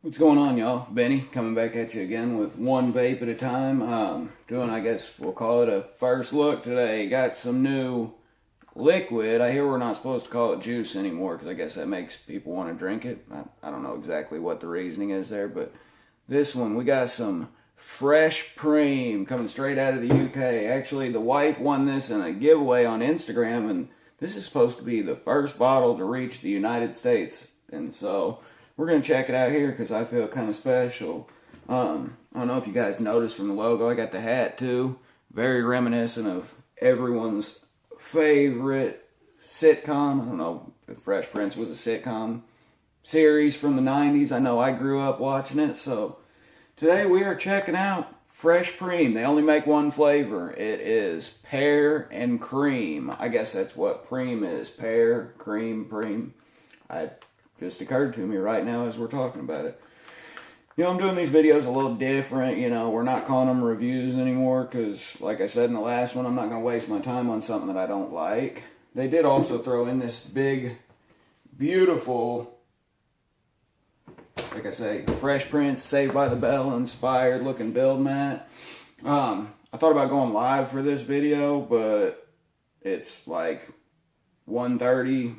What's going on, y'all? Benny coming back at you again with one vape at a time. Doing, I guess we'll call it a first look today. Got some new liquid. I hear we're not supposed to call it juice anymore because I guess that makes people want to drink it. I don't know exactly what the reasoning is there, but this one, we got some Fresh Pream coming straight out of the UK. Actually, the wife won this in a giveaway on Instagram, and this is supposed to be the first bottle to reach the United States. And so we're going to check it out here because I feel kind of special. I don't know if you guys noticed from the logo, I got the hat too. Very reminiscent of everyone's favorite sitcom. I don't know if Fresh Prince was a sitcom series from the 90s. I know I grew up watching it. So today we are checking out Fresh Pream. They only make one flavor. It is pear and cream. I guess that's what Pream is. Pear, cream, Pream. It just occurred to me right now as we're talking about it. You know, I'm doing these videos a little different. You know, we're not calling them reviews anymore because, like I said in the last one, I'm not going to waste my time on something that I don't like. They did also throw in this big, beautiful, like I say, Fresh Prince, Saved by the Bell inspired looking build mat. I thought about going live for this video, but it's like 1:30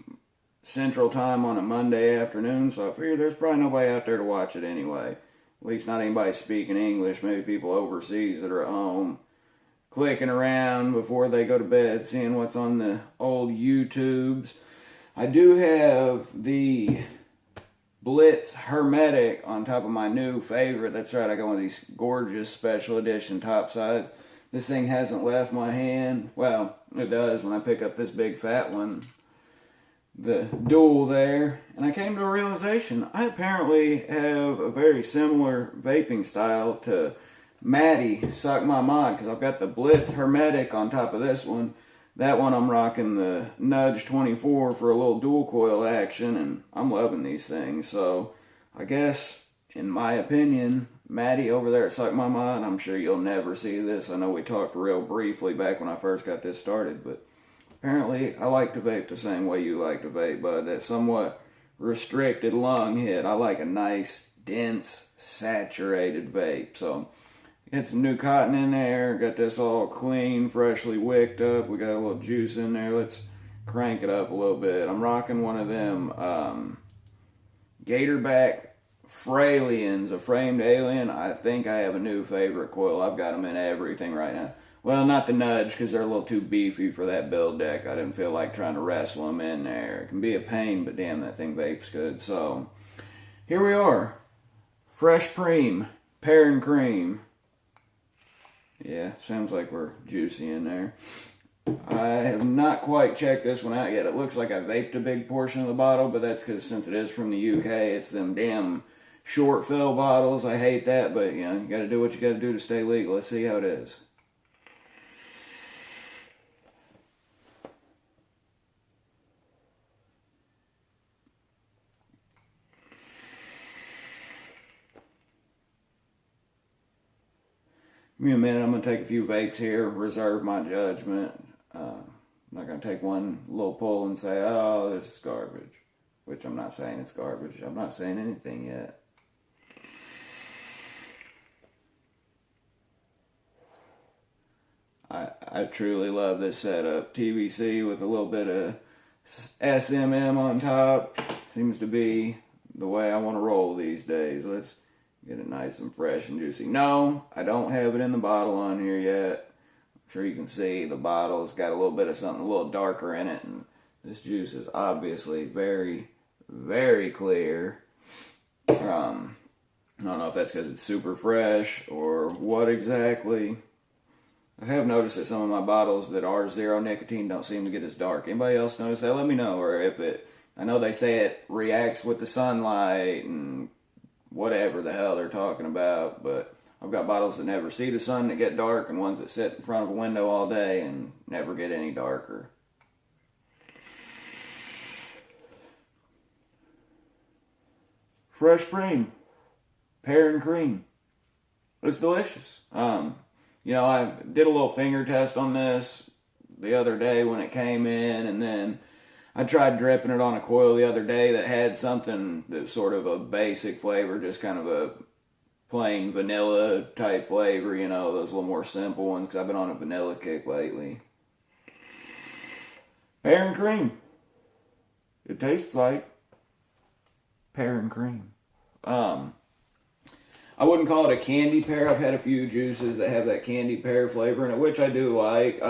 Central Time on a Monday afternoon, so I figured there's probably nobody out there to watch it anyway. At least not anybody speaking English. Maybe people overseas that are at home clicking around before they go to bed, seeing what's on the old YouTubes. I do have the Blitz Hermetic on top of my new favorite. That's right, I got one of these gorgeous special edition top sides. This thing hasn't left my hand. Well, it does when I pick up this big fat one. The dual there, and I came to a realization. I apparently have a very similar vaping style to Maddie, Suck My Mod, because I've got the Blitz Hermetic on top of this one. That one I'm rocking the Nudge 24 for a little dual coil action, and I'm loving these things. So I guess, in my opinion, Maddie over there at Suck My Mod, I'm sure you'll never see this. I know we talked real briefly back when I first got this started, but apparently, I like to vape the same way you like to vape, but that somewhat restricted lung hit. I like a nice, dense, saturated vape. So, get some new cotton in there. Got this all clean, freshly wicked up. We got a little juice in there. Let's crank it up a little bit. I'm rocking one of them Gatorback Fralians, a framed alien. I think I have a new favorite coil. I've got them in everything right now. Well, not the Nudge, because they're a little too beefy for that build deck. I didn't feel like trying to wrestle them in there. It can be a pain, but damn, that thing vapes good. So, here we are. Fresh Pream. Pear and cream. Yeah, sounds like we're juicy in there. I have not quite checked this one out yet. It looks like I vaped a big portion of the bottle, but that's because since it is from the UK, it's them damn short fill bottles. I hate that, but you know, you gotta do what you gotta do to stay legal. Let's see how it is. Give me a minute, I'm going to take a few vapes here, reserve my judgment. I'm not going to take one little pull and say, oh, this is garbage. Which I'm not saying it's garbage. I'm not saying anything yet. I truly love this setup. TVC with a little bit of SMM on top. Seems to be the way I want to roll these days. Let's get it nice and fresh and juicy. No, I don't have it in the bottle on here yet. I'm sure you can see the bottle's got a little bit of something a little darker in it. And this juice is obviously very, very clear. I don't know if that's because it's super fresh or what exactly. I have noticed that some of my bottles that are zero nicotine don't seem to get as dark. Anybody else notice that? Let me know. Or if it, I know they say it reacts with the sunlight and whatever the hell they're talking about, but I've got bottles that never see the sun that get dark and ones that sit in front of a window all day and never get any darker. Fresh Pream. Pear and cream. It's delicious. You know, I did a little finger test on this the other day when it came in, and then I tried dripping it on a coil the other day that had something that's sort of a basic flavor, just kind of a plain vanilla type flavor, you know, those little more simple ones, because I've been on a vanilla kick lately. Pear and cream. It tastes like pear and cream. I wouldn't call it a candy pear. I've had a few juices that have that candy pear flavor in it, which I do like.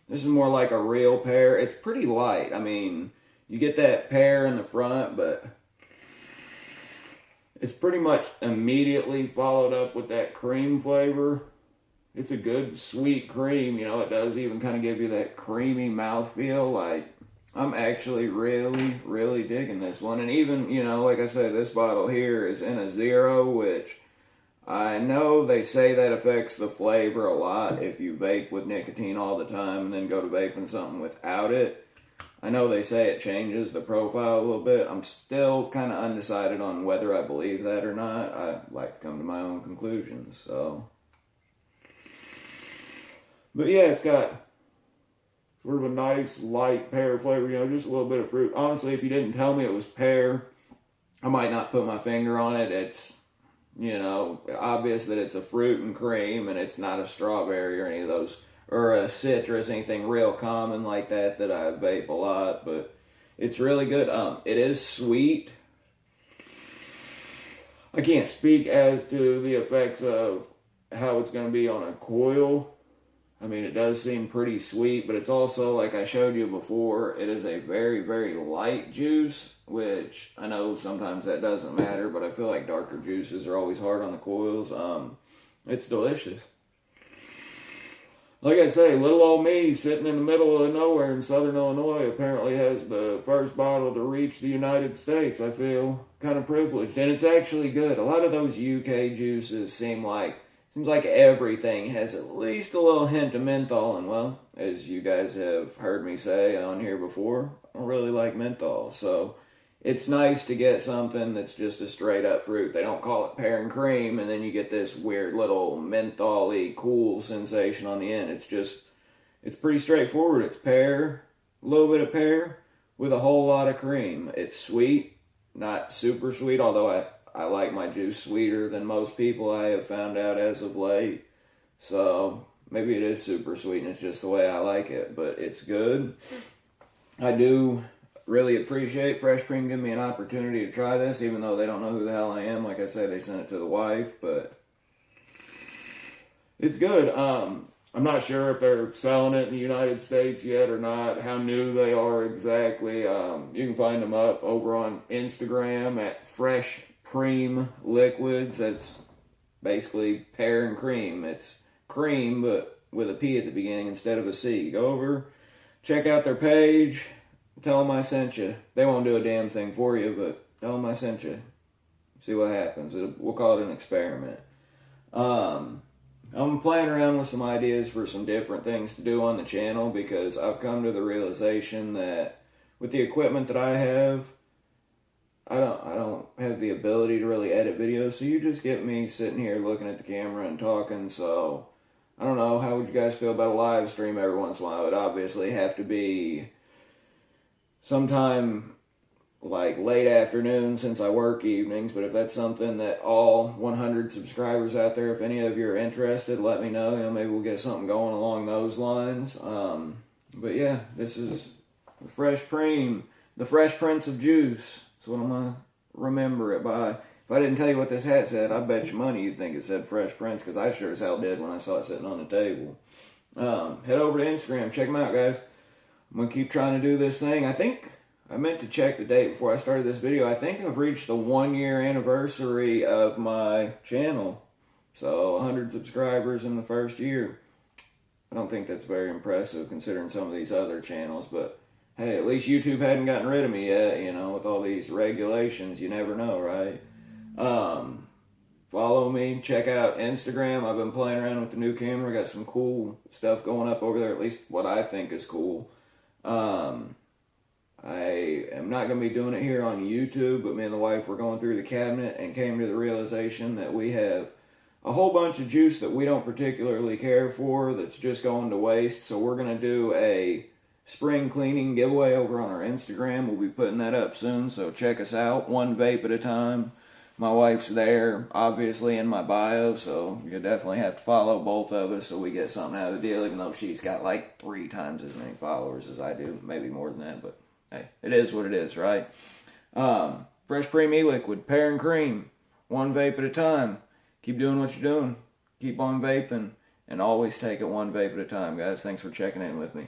This is more like a real pear. It's pretty light. I mean, you get that pear in the front, but it's pretty much immediately followed up with that cream flavor. It's a good sweet cream. You know, it does even kind of give you that creamy mouthfeel. Like, I'm actually really, really digging this one. And even, you know, like I said, this bottle here is in a 0, which I know they say that affects the flavor a lot if you vape with nicotine all the time and then go to vaping something without it. I know they say it changes the profile a little bit. I'm still kind of undecided on whether I believe that or not. I like to come to my own conclusions, so. But yeah, it's got sort of a nice light pear flavor, you know, just a little bit of fruit. Honestly, if you didn't tell me it was pear, I might not put my finger on it. It's, you know, obvious that it's a fruit and cream, and it's not a strawberry or any of those, or a citrus, anything real common like that I vape a lot, but it's really good. It is sweet. I can't speak as to the effects of how it's going to be on a coil. I mean, it does seem pretty sweet, but it's also, like I showed you before, it is a very, very light juice, which I know sometimes that doesn't matter, but I feel like darker juices are always hard on the coils. It's delicious. Like I say, little old me sitting in the middle of nowhere in southern Illinois apparently has the first bottle to reach the United States. I feel kind of privileged, and it's actually good. A lot of those UK juices seems like everything has at least a little hint of menthol, and well, as you guys have heard me say on here before, I don't really like menthol, so it's nice to get something that's just a straight up fruit. They don't call it pear and cream, and then you get this weird little menthol-y cool sensation on the end. It's pretty straightforward. It's pear, a little bit of pear, with a whole lot of cream. It's sweet, not super sweet, although I like my juice sweeter than most people, I have found out as of late. So maybe it is super sweet and it's just the way I like it, but it's good. I do really appreciate Fresh Pream giving me an opportunity to try this, even though they don't know who the hell I am. Like I say, they sent it to the wife, but it's good. I'm not sure if they're selling it in the United States yet or not, how new they are exactly. You can find them up over on Instagram at Fresh Pream Liquids. That's basically pear and cream. It's cream, but with a P at the beginning instead of a C. Go over, check out their page, tell them I sent you. They won't do a damn thing for you, but tell them I sent you. See what happens. We'll call it an experiment. I'm playing around with some ideas for some different things to do on the channel, because I've come to the realization that with the equipment that I have, I don't have the ability to really edit videos, so you just get me sitting here looking at the camera and talking. So I don't know, how would you guys feel about a live stream every once in a while? It would obviously have to be sometime like late afternoon, since I work evenings, but if that's something that all 100 subscribers out there, if any of you are interested, let me know. You know, maybe we'll get something going along those lines. But yeah, this is the Fresh Pream, the Fresh Prince of Juice. That's what I'm gonna remember it by. If I didn't tell you what this hat said, I bet you money you'd think it said Fresh Prince, because I sure as hell did when I saw it sitting on the table. Head over to Instagram, check them out, guys. I'm gonna keep trying to do this thing. I meant to check the date before I started this video. I think I've reached the 1-year anniversary of my channel. So 100 subscribers in the first year. I don't think that's very impressive considering some of these other channels, but hey, at least YouTube hadn't gotten rid of me yet, you know, with all these regulations. You never know, right? Follow me, check out Instagram. I've been playing around with the new camera. Got some cool stuff going up over there, at least what I think is cool. I am not going to be doing it here on YouTube, but me and the wife were going through the cabinet and came to the realization that we have a whole bunch of juice that we don't particularly care for that's just going to waste. So we're going to do a spring cleaning giveaway over on our Instagram. We'll be putting that up soon, so check us out. One vape at a time. My wife's there, obviously, in my bio, so you definitely have to follow both of us so we get something out of the deal, even though she's got like 3 times as many followers as I do. Maybe more than that, but hey, it is what it is, right? Fresh Pream Eliquid, pear and cream, one vape at a time. Keep doing what you're doing. Keep on vaping, and always take it one vape at a time, guys. Thanks for checking in with me.